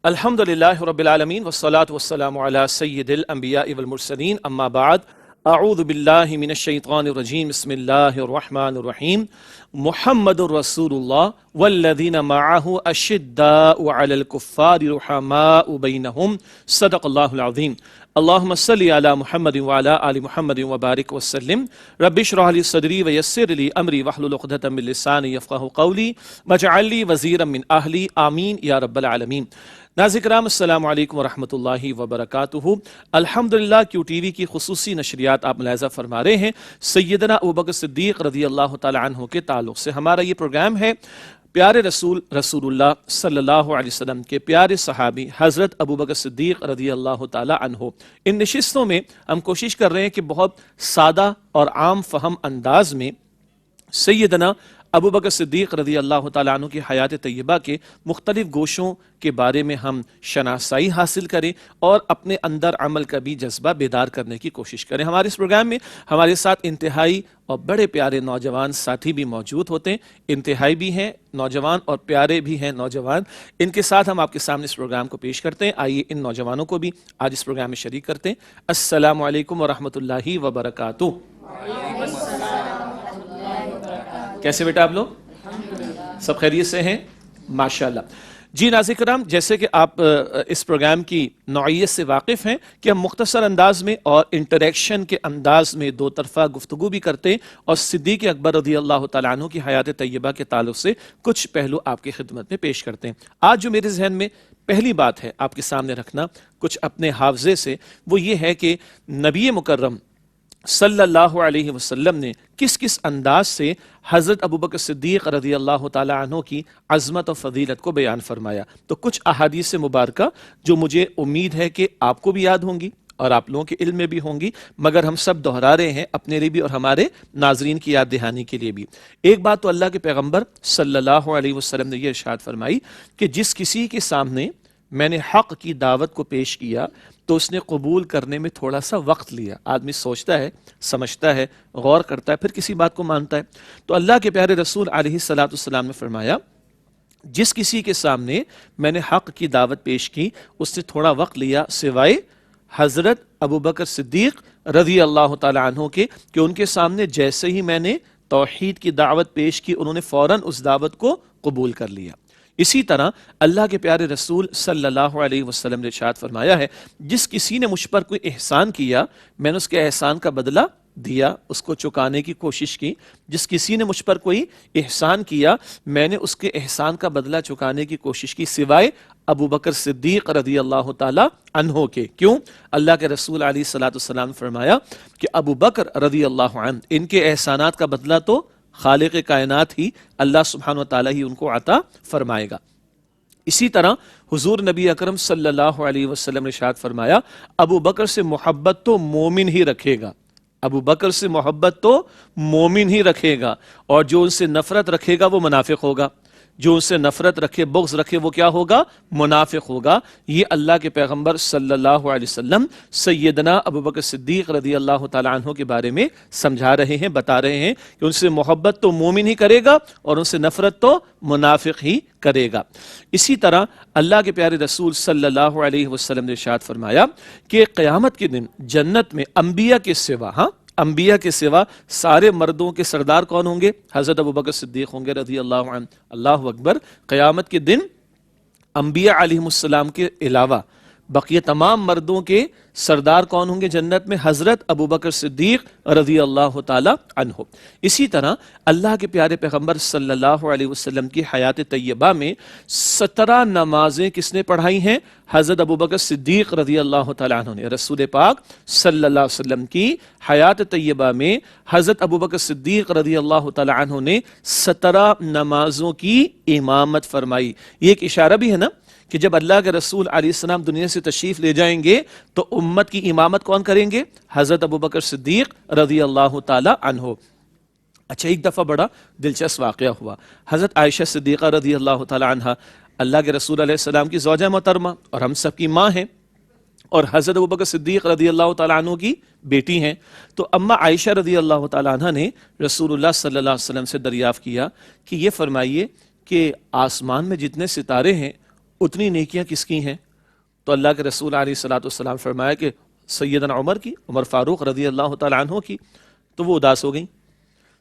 الحمدللہ رب العالمین والصلاة والسلام علی سید الانبیاء والمرسلین اما بعد اعوذ باللہ من الشیطان الرجیم بسم اللہ الرحمن الرحیم محمد رسول اللہ والذین معہ اشداء علی الکفار رحماء بینہم صدق اللہ العظیم اللہم صلی علی محمد وعلی آل محمد وبارک وسلم رب اشرح لی صدری ویسر لی امری واحلل عقدۃ من لسانی یفقہوا قولی واجعل لی وزیرا من اہلی آمین یا رب العالمین۔ ناظرین کرام السلام علیکم ورحمۃ اللہ وبرکاتہ۔ الحمدللہ کیو ٹی وی کی خصوصی نشریات آپ ملاحظہ فرما رہے ہیں سیدنا ابوبکر صدیق رضی اللہ تعالی عنہ کے تعلق سے۔ ہمارا یہ پروگرام ہے پیارے رسول اللہ صلی اللہ علیہ وسلم کے پیارے صحابی حضرت ابوبکر صدیق رضی اللہ تعالی عنہ۔ ان نشستوں میں ہم کوشش کر رہے ہیں کہ بہت سادہ اور عام فہم انداز میں سیدنا ابوبکر صدیق رضی اللہ تعالیٰ عنہ کی حیات طیبہ کے مختلف گوشوں کے بارے میں ہم شناسائی حاصل کریں اور اپنے اندر عمل کا بھی جذبہ بیدار کرنے کی کوشش کریں۔ ہمارے اس پروگرام میں ہمارے ساتھ انتہائی اور بڑے پیارے نوجوان ساتھی بھی موجود ہوتے ہیں، انتہائی بھی ہیں نوجوان اور پیارے بھی ہیں نوجوان۔ ان کے ساتھ ہم آپ کے سامنے اس پروگرام کو پیش کرتے ہیں۔ آئیے ان نوجوانوں کو بھی آج اس پروگرام میں شریک کرتے ہیں۔ السلام علیکم ورحمۃ اللہ وبرکاتہ۔ کیسے بیٹا آپ لوگ؟ سب خیریت سے ہیں؟ ماشاءاللہ۔ جی ناظرین کرام، جیسے کہ آپ اس پروگرام کی نوعیت سے واقف ہیں کہ ہم مختصر انداز میں اور انٹریکشن کے انداز میں دو طرفہ گفتگو بھی کرتے ہیں اور صدیق اکبر رضی اللہ تعالیٰ عنہ کی حیات طیبہ کے تعلق سے کچھ پہلو آپ کی خدمت میں پیش کرتے ہیں۔ آج جو میرے ذہن میں پہلی بات ہے آپ کے سامنے رکھنا کچھ اپنے حافظے سے، وہ یہ ہے کہ نبی مکرم صلی اللہ علیہ وسلم نے کس کس انداز سے حضرت ابوبکر صدیق رضی اللہ تعالی عنہ کی عظمت و فضیلت کو بیان فرمایا۔ تو کچھ احادیث مبارکہ جو مجھے امید ہے کہ آپ کو بھی یاد ہوں گی اور آپ لوگوں کے علم میں بھی ہوں گی، مگر ہم سب دہرا رہے ہیں اپنے لیے بھی اور ہمارے ناظرین کی یاد دہانی کے لیے بھی۔ ایک بات تو اللہ کے پیغمبر صلی اللہ علیہ وسلم نے یہ ارشاد فرمائی کہ جس کسی کے سامنے میں نے حق کی دعوت کو پیش کیا تو اس نے قبول کرنے میں تھوڑا سا وقت لیا۔ آدمی سوچتا ہے، سمجھتا ہے، غور کرتا ہے، پھر کسی بات کو مانتا ہے۔ تو اللہ کے پیارے رسول علیہ الصلوۃ والسلام نے فرمایا جس کسی کے سامنے میں نے حق کی دعوت پیش کی اس نے تھوڑا وقت لیا سوائے حضرت ابوبکر صدیق رضی اللہ تعالی عنہ کے، کہ ان کے سامنے جیسے ہی میں نے توحید کی دعوت پیش کی انہوں نے فوراً اس دعوت کو قبول کر لیا۔ اسی طرح اللہ کے پیارے رسول صلی اللہ علیہ وسلم نے ارشاد فرمایا ہے جس کسی نے مجھ پر کوئی احسان کیا میں نے اس کے احسان کا بدلہ دیا، اس کو چکانے کی کوشش کی۔ جس کسی نے مجھ پر کوئی احسان کیا میں نے اس کے احسان کا بدلہ چکانے کی کوشش کی سوائے ابوبکر صدیق رضی اللہ تعالی عنہ کے۔ کیوں؟ اللہ کے رسول علیہ الصلوۃ والسلام نے فرمایا کہ ابوبکر رضی اللہ عنہ ان کے احسانات کا بدلہ تو خالق کائنات ہی اللہ سبحانہ وتعالی ہی ان کو عطا فرمائے گا۔ اسی طرح حضور نبی اکرم صلی اللہ علیہ وسلم نے ارشاد فرمایا ابو بکر سے محبت تو مومن ہی رکھے گا، ابو بکر سے محبت تو مومن ہی رکھے گا، اور جو ان سے نفرت رکھے گا وہ منافق ہوگا، جو ان سے نفرت رکھے بغض رکھے وہ کیا ہوگا؟ منافق ہوگا۔ یہ اللہ کے پیغمبر صلی اللہ علیہ وسلم سیدنا ابوبکر صدیق رضی اللہ تعالی عنہ کے بارے میں سمجھا رہے ہیں، بتا رہے ہیں کہ ان سے محبت تو مومن ہی کرے گا اور ان سے نفرت تو منافق ہی کرے گا۔ اسی طرح اللہ کے پیارے رسول صلی اللہ علیہ وسلم نے ارشاد فرمایا کہ قیامت کے دن جنت میں انبیاء کے سوا انبیاء کے سوا سارے مردوں کے سردار کون ہوں گے؟ حضرت ابوبکر صدیق ہوں گے رضی اللہ عنہ۔ اللہ اکبر۔ قیامت کے دن انبیاء علیہ السلام کے علاوہ بقیہ تمام مردوں کے سردار کون ہوں گے جنت میں؟ حضرت ابوبکر صدیق رضی اللہ تعالی عنہ۔ اسی طرح اللہ کے پیارے پیغمبر صلی اللہ علیہ وسلم کی حیات طیبہ میں 17 نمازیں کس نے پڑھائی ہیں؟ حضرت ابوبکر صدیق رضی اللہ تعالی عنہ نے۔ رسول پاک صلی اللہ علیہ وسلم کی حیات طیبہ میں حضرت ابوبکر صدیق رضی اللہ تعالی عنہ نے 17 نمازوں کی امامت فرمائی۔ یہ ایک اشارہ بھی ہے نا کہ جب اللہ کے رسول علیہ السلام دنیا سے تشریف لے جائیں گے تو امت کی امامت کون کریں گے؟ حضرت ابوبکر صدیق رضی اللہ تعالی عنہ۔ اچھا، ایک دفعہ بڑا دلچسپ واقعہ ہوا۔ حضرت عائشہ صدیقہ رضی اللہ تعالی عنہ اللہ کے رسول علیہ السلام کی زوجہ محترمہ اور ہم سب کی ماں ہیں، اور حضرت ابوبکر صدیق رضی اللہ تعالی عنہ کی بیٹی ہیں۔ تو اماں عائشہ رضی اللہ تعالی عنہ نے رسول اللہ صلی اللہ علیہ وسلم سے دریافت کیا کہ یہ فرمائیے کہ آسمان میں جتنے ستارے ہیں اتنی نیکیاں کس کی ہیں؟ تو اللہ کے رسول علیہ الصلوۃ والسلام فرمایا کہ سیدنا عمر کی، عمر فاروق رضی اللہ تعالیٰ عنہ کی، تو وہ اداس ہو گئیں۔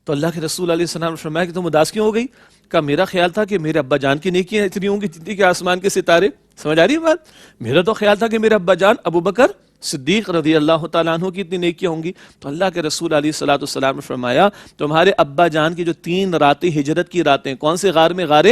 تو اللہ کے رسول علیہ السلام نے فرمایا کہ تم اداس کیوں ہو گئی؟ کہا میرا خیال تھا کہ میرے ابا جان کی نیکیاں اتنی ہوں گی جتنی کہ آسمان کے ستارے۔ سمجھ آ رہی ہے بات؟ میرا تو خیال تھا کہ میرے ابا جان ابو بکر صدیق رضی اللہ تعالیٰ عنہ کی اتنی نیکیاں ہوں گی۔ تو اللہ کے رسول علیہ الصلوۃ والسلام نے فرمایا تمہارے ابا جان کی جو 3 راتیں ہجرت کی راتیں، کون سے غار میں؟ غار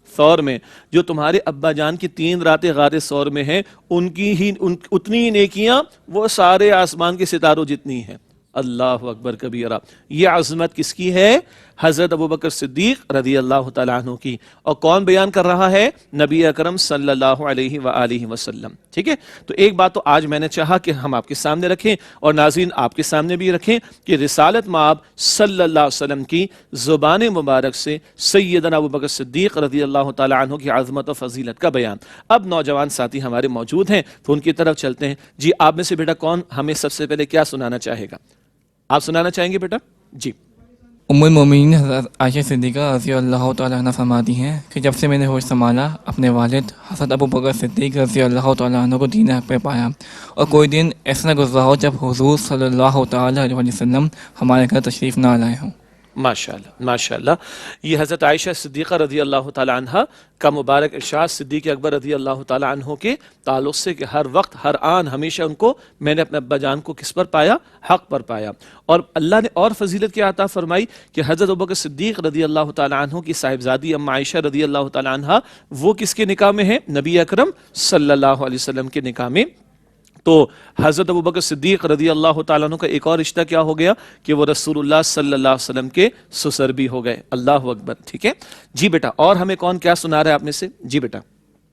ثور میں، جو تمہارے ابا جان کی 3 راتیں غار ثور میں ہیں، ان کی ہی اتنی نیکیاں وہ سارے آسمان کے ستاروں جتنی ہیں۔ اللہ اکبر کبیرہ۔ یہ عظمت کس کی ہے؟ حضرت ابوبکر صدیق رضی اللہ تعالیٰ عنہ کی۔ اور کون بیان کر رہا ہے؟ نبی اکرم صلی اللہ علیہ وآلہ وسلم۔ ٹھیک ہے، تو ایک بات تو آج میں نے چاہا کہ ہم آپ کے سامنے رکھیں اور ناظرین آپ کے سامنے بھی رکھیں کہ رسالت مآب صلی اللہ علیہ وسلم کی زبان مبارک سے سیدنا ابوبکر صدیق رضی اللہ تعالیٰ عنہ کی عظمت و فضیلت کا بیان۔ اب نوجوان ساتھی ہمارے موجود ہیں تو ان کی طرف چلتے ہیں۔ جی آپ میں سے بیٹا کون ہمیں سب سے پہلے کیا سنانا چاہے گا؟ آپ سنانا چاہیں گے بیٹا؟ جی۔ ام المومنین حضرت عائشہ صدیقہ رضی اللہ تعالیٰ عنہ فرماتی ہیں کہ جب سے میں نے ہوش سنبھالا اپنے والد حضرت ابوبکر صدیق رضی اللہ تعالیٰ عنہ کو دین حق پہ پایا، اور کوئی دن ایسا نہ گزرا ہو جب حضور صلی اللہ تعالیٰ علیہ وسلم ہمارے گھر تشریف نہ لائے ہوں۔ ماشاءاللہ ماشاءاللہ۔ یہ حضرت عائشہ صدیقہ رضی اللہ تعالیٰ عنہ کا مبارک ارشاد صدیق اکبر رضی اللہ تعالیٰ عنہ کے تعلق سے کہ ہر وقت ہر آن ہمیشہ ان کو میں نے اپنے ابا جان کو کس پر پایا؟ حق پر پایا۔ اور اللہ نے اور فضیلت کیا عطا فرمائی کہ حضرت ابوبکر صدیق رضی اللہ تعالیٰ عنہ کی صاحبزادی ام عائشہ رضی اللہ تعالیٰ عنہ وہ کس کے نکاح میں ہیں؟ نبی اکرم صلی اللہ علیہ وسلم کے نکاح میں۔ تو حضرت ابوبکر صدیق رضی اللہ تعالیٰ عنہ کا ایک اور رشتہ کیا ہو گیا کہ وہ رسول اللہ صلی اللہ علیہ وسلم کے سسر بھی ہو گئے۔ اللہ اکبر۔ ٹھیک ہے جی بیٹا، اور ہمیں کون کیا سنا رہا ہے آپ میں سے؟ جی بیٹا۔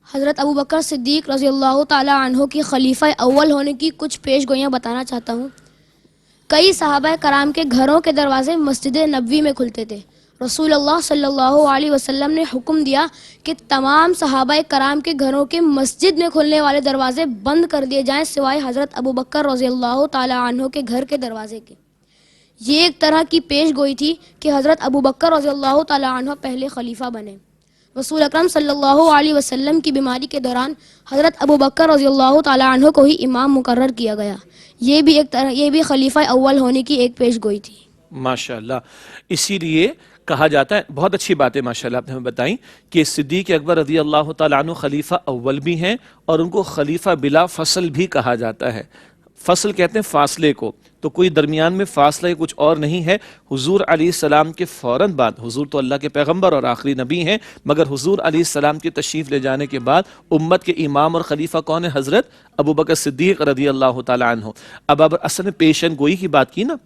حضرت ابوبکر صدیق رضی اللہ تعالیٰ عنہ کی خلیفہ اول ہونے کی کچھ پیش گوئیاں بتانا چاہتا ہوں۔ کئی صحابہ کرام کے گھروں کے دروازے مسجد نبوی میں کھلتے تھے۔ رسول اللہ صلی اللہ علیہ وسلم نے حکم دیا کہ تمام صحابہ کرام کے گھروں کے مسجد میں کھلنے والے دروازے بند کر دیے جائیں سوائے حضرت ابوبکر رضی اللہ تعالیٰ عنہ کے گھر کے دروازے کے۔ یہ ایک طرح کی پیش گوئی تھی کہ حضرت ابوبکر رضی اللہ تعالیٰ عنہ پہلے خلیفہ بنے۔ رسول اکرم صلی اللہ علیہ وسلم کی بیماری کے دوران حضرت ابوبکر رضی اللہ تعالیٰ عنہ کو ہی امام مقرر کیا گیا۔ یہ بھی خلیفہ اول ہونے کی ایک پیش گوئی تھی۔ ماشاءاللہ۔ اسی لیے کہا جاتا ہے، بہت اچھی بات ہے ماشاءاللہ آپ نے ہمیں بتائیں کہ صدیق اکبر رضی اللہ تعالیٰ عنہ خلیفہ اول بھی ہیں اور ان کو خلیفہ بلا فصل بھی کہا جاتا ہے۔ فصل کہتے ہیں فاصلے کو، تو کوئی درمیان میں فاصلہ کچھ اور نہیں ہے۔ حضور علیہ السلام کے فوراً بعد، حضور تو اللہ کے پیغمبر اور آخری نبی ہیں، مگر حضور علیہ السلام کے تشریف لے جانے کے بعد امت کے امام اور خلیفہ کون ہے؟ حضرت ابوبکر صدیق رضی اللہ تعالیٰ عنہ۔ اب اصل میں پیشن گوئی کی بات کی نا،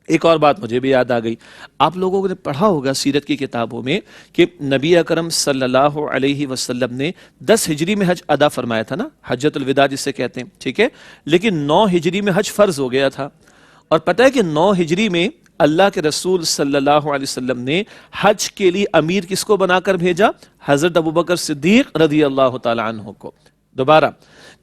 ایک اور بات مجھے بھی یاد آ گئی۔ آپ لوگوں نے پڑھا ہوگا سیرت کی کتابوں میں کہ نبی اکرم صلی اللہ علیہ وسلم نے 10 ہجری میں حج ادا فرمایا تھا نا، حجۃ الوداع جسے کہتے ہیں، ٹھیک ہے، لیکن 9 ہجری میں حج فرض ہو گیا تھا۔ اور پتہ ہے کہ 9 ہجری میں اللہ کے رسول صلی اللہ علیہ وسلم نے حج کے لیے امیر کس کو بنا کر بھیجا؟ حضرت ابوبکر صدیق رضی اللہ تعالیٰ عنہ کو۔ دوبارہ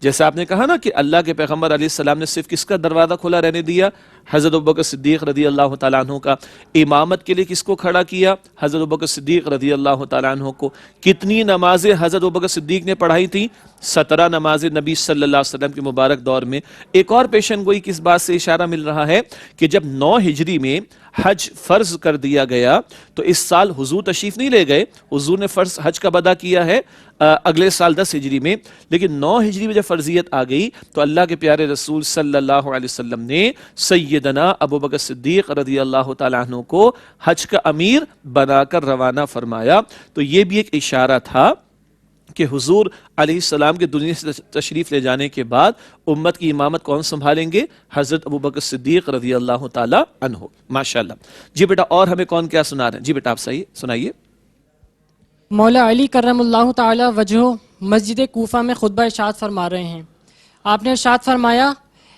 جیسے آپ نے کہا نا کہ اللہ کے پیغمبر علیہ السلام نے صرف کس کا دروازہ کھلا رہنے دیا؟ حضرت ابوبکر صدیق رضی اللہ تعالیٰ عنہ کا۔ امامت کے لیے کس کو کھڑا کیا؟ حضرت ابوبکر صدیق رضی اللہ تعالیٰ عنہ کو۔ کتنی نمازیں حضرت ابوبکر صدیق نے پڑھائی تھیں؟ 17 نمازیں نبی صلی اللہ علیہ وسلم کے مبارک دور میں۔ ایک اور پیشن گوئی کس بات سے اشارہ مل رہا ہے کہ جب 9 ہجری میں حج فرض کر دیا گیا تو اس سال حضور تشریف نہیں لے گئے، حضور نے فرض حج کا ادا کیا ہے اگلے سال 10 ہجری میں، لیکن 9 ہجری میں جب فرضیت آ گئی تو اللہ کے پیارے رسول صلی اللہ علیہ وسلم نے سیدنا ابوبکر صدیق رضی اللہ تعالیٰ عنہ کو حج کا امیر بنا کر روانہ فرمایا۔ تو یہ بھی ایک اشارہ تھا کہ حضور علیہ السلام کے دنیا سے تشریف لے جانے کے بعد امت کی امامت کون سنبھالیں گے؟ حضرت ابوبکر صدیق رضی اللہ تعالیٰ عنہ۔ ماشاءاللہ۔ جی بیٹا، اور ہمیں کون کیا سنا رہے ہیں؟ جی بیٹا آپ صحیح سنائیے۔ مولا علی کرم اللہ تعالی وجہہ مسجد کوفہ میں خطبہ ارشاد فرما رہے ہیں۔ آپ نے ارشاد فرمایا،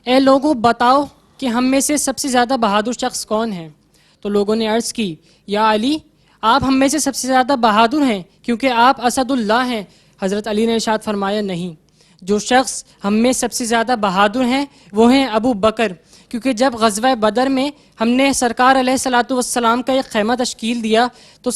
اے لوگوں بتاؤ کہ ہم میں سے سب سے زیادہ بہادر شخص کون ہے؟ تو لوگوں نے عرض کی، یا علی آپ ہم میں سے سب سے زیادہ بہادر ہیں کیونکہ آپ اسد اللہ ہیں۔ حضرت علی نے ارشاد فرمایا، نہیں، جو شخص ہم میں سب سے زیادہ بہادر ہیں وہ ہیں ابو بکر، کیونکہ جب غزوہ بدر میں ہم نے سرکار علیہ الصلوۃ والسلام کا ایک خیمہ تشکیل دیا تو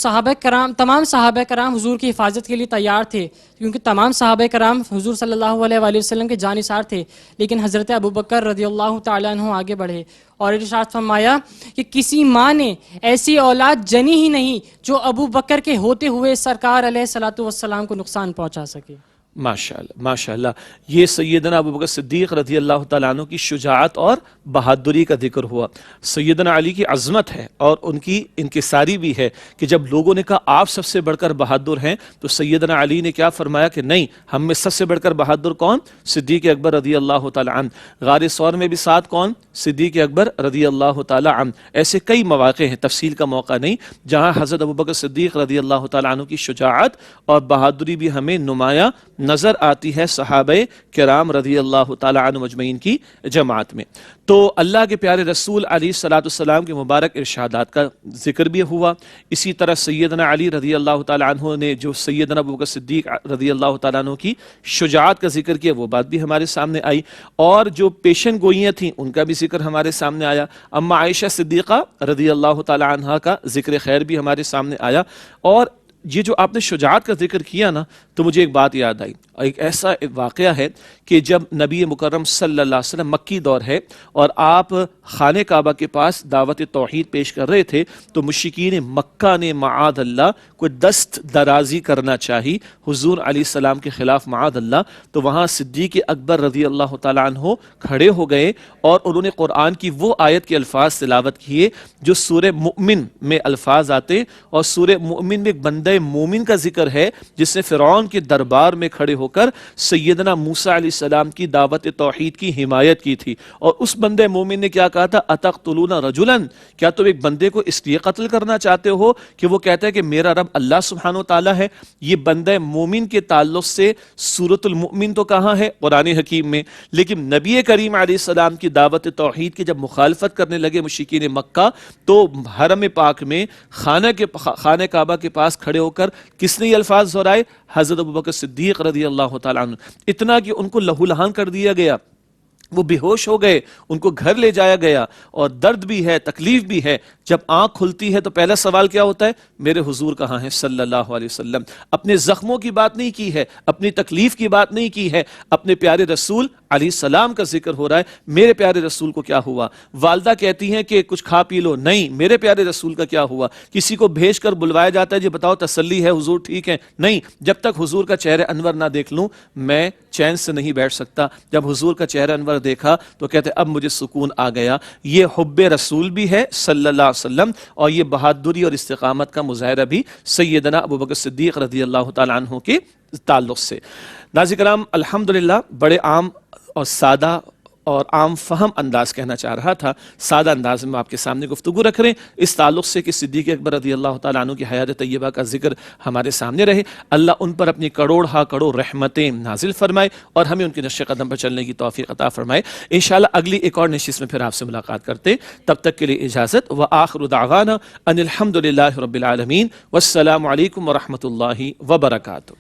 تمام صحابہ کرام حضور کی حفاظت کے لیے تیار تھے، کیونکہ تمام صحابہ کرام حضور صلی اللہ علیہ وآلہ وسلم کے جانثار تھے، لیکن حضرت ابو بکر رضی اللہ تعالیٰ عنہ آگے بڑھے اور ارشاد فرمایا کہ کسی ماں نے ایسی اولاد جنی ہی نہیں جو ابو بکر کے ہوتے ہوئے سرکار علیہ الصلوۃ والسلام کو نقصان پہنچا سکے۔ ماشاءاللہ ماشاءاللہ، یہ سیدنا ابو بکر صدیق رضی اللہ تعالیٰ عنہ کی شجاعت اور بہادری کا ذکر ہوا۔ سیدنا علی کی عظمت ہے اور ان کی انکساری بھی ہے کہ جب لوگوں نے کہا آپ سب سے بڑھ کر بہادر ہیں تو سیدنا علی نے کیا فرمایا کہ نہیں، ہم میں سب سے بڑھ کر بہادر کون؟ صدیق اکبر رضی اللہ تعالیٰ عنہ۔ غار ثور میں بھی ساتھ کون؟ صدیق اکبر رضی اللہ تعالیٰ عنہ۔ ایسے کئی مواقع ہیں، تفصیل کا موقع نہیں، جہاں حضرت ابو بکر صدیق رضی اللہ تعالیٰ عنہ کی شجاعت اور بہادری بھی ہمیں نمایاں نظر آتی ہے صحابہ کرام رضی اللہ تعالیٰ عنہ مجمعین کی جماعت میں۔ تو اللہ کے پیارے رسول علیہ الصلوۃ والسلام کے مبارک ارشادات کا ذکر بھی ہوا، اسی طرح سیدنا علی رضی اللہ تعالیٰ عنہ نے جو سیدنا ابو بکر صدیق رضی اللہ تعالیٰ عنہ کی شجاعت کا ذکر کیا وہ بات بھی ہمارے سامنے آئی، اور جو پیشن گوئیاں تھیں ان کا بھی ذکر ہمارے سامنے آیا۔ اما عائشہ صدیقہ رضی اللہ تعالیٰ عنہ کا ذکر خیر بھی ہمارے سامنے آیا۔ اور یہ جو آپ نے شجاعت کا ذکر کیا نا تو مجھے ایک بات یاد آئی، ایک ایسا واقعہ ہے کہ جب نبی مکرم صلی اللہ علیہ وسلم مکی دور ہے اور آپ خانہ کعبہ کے پاس دعوت توحید پیش کر رہے تھے تو مشرکین مکہ نے معاذ اللہ کوئی دست درازی کرنا چاہی حضور علیہ السلام کے خلاف معاذ اللہ، تو وہاں صدیق اکبر رضی اللہ تعالیٰ عنہ کھڑے ہو گئے اور انہوں نے قرآن کی وہ آیت کے الفاظ تلاوت کیے جو سورہ مؤمن میں الفاظ آتے، اور سورہ مؤمن میں ایک بندہ مومن کا ذکر ہے جس نے فرعون کے دربار میں کھڑے ہو کر سیدنا موسیٰ علیہ السلام کی دعوت توحید کی حمایت کی تھی، اور اس بندے مومن نے کیا کہا تھا؟ اتقتلون رجلا، کیا تم ایک بندے کو اس لیے قتل کرنا چاہتے ہو کہ وہ کہتا ہے کہ میرا رب اللہ سبحانہ وتعالی ہے؟ یہ بندہ مومن کے تعلق سے سورۃ المؤمن تو کہاں ہے؟ قرآن حکیم میں، لیکن نبی کریم علیہ السلام کی دعوت توحید کی جب مخالفت کرنے لگے مشرکین مکہ تو حرم پاک میں خانہ کعبہ کے پاس کھڑے ہو کر کس نے یہ الفاظ دہرائے؟ حضرت ابو بکر صدیق رضی اللہ تعالیٰ عنہ، اتنا کہ ان کو لہو لہان کر دیا گیا، وہ بے ہوش ہو گئے، ان کو گھر لے جایا گیا، اور درد بھی ہے، تکلیف بھی ہے۔ جب آنکھ کھلتی ہے تو پہلا سوال کیا ہوتا ہے؟ میرے حضور کہاں ہیں صلی اللہ علیہ وسلم؟ اپنے زخموں کی بات نہیں کی ہے، اپنی تکلیف کی بات نہیں کی ہے، اپنے پیارے رسول علیہ السلام کا ذکر ہو رہا ہے، میرے پیارے رسول کو کیا ہوا؟ والدہ کہتی ہیں کہ کچھ کھا پی لو، نہیں، میرے پیارے رسول کا کیا ہوا؟ کسی کو بھیج کر بلوایا جاتا ہے جی بتاؤ تسلی ہے حضور ٹھیک ہے؟ نہیں، جب تک حضور کا چہرہ انور نہ دیکھ لوں میں چین سے نہیں بیٹھ سکتا۔ جب حضور کا چہرہ انور دیکھا تو کہتے اب مجھے سکون آ گیا۔ یہ حب رسول بھی ہے صلی اللہ علیہ وسلم، اور یہ بہادری اور استقامت کا مظاہرہ بھی سیدنا ابو بکر صدیق رضی اللہ تعالیٰ عنہ کے تعلق سے۔ ناظرین کرام، الحمدللہ بڑے عام اور سادہ اور عام فہم انداز کہنا چاہ رہا تھا، سادہ انداز میں آپ کے سامنے گفتگو رکھ رہے ہیں اس تعلق سے کہ صدیق اکبر رضی اللہ تعالیٰ عنہ کی حیات طیبہ کا ذکر ہمارے سامنے رہے۔ اللہ ان پر اپنی کروڑ رحمتیں نازل فرمائے اور ہمیں ان کے نقش قدم پر چلنے کی توفیق عطا فرمائے۔ انشاءاللہ اگلی ایک اور نشست میں پھر آپ سے ملاقات کرتے ہیں، تب تک کے لیے اجازت، وآخر دعوانا ان الحمدللہ رب العالمین، والسلام علیکم ورحمۃ اللہ وبرکاتہ۔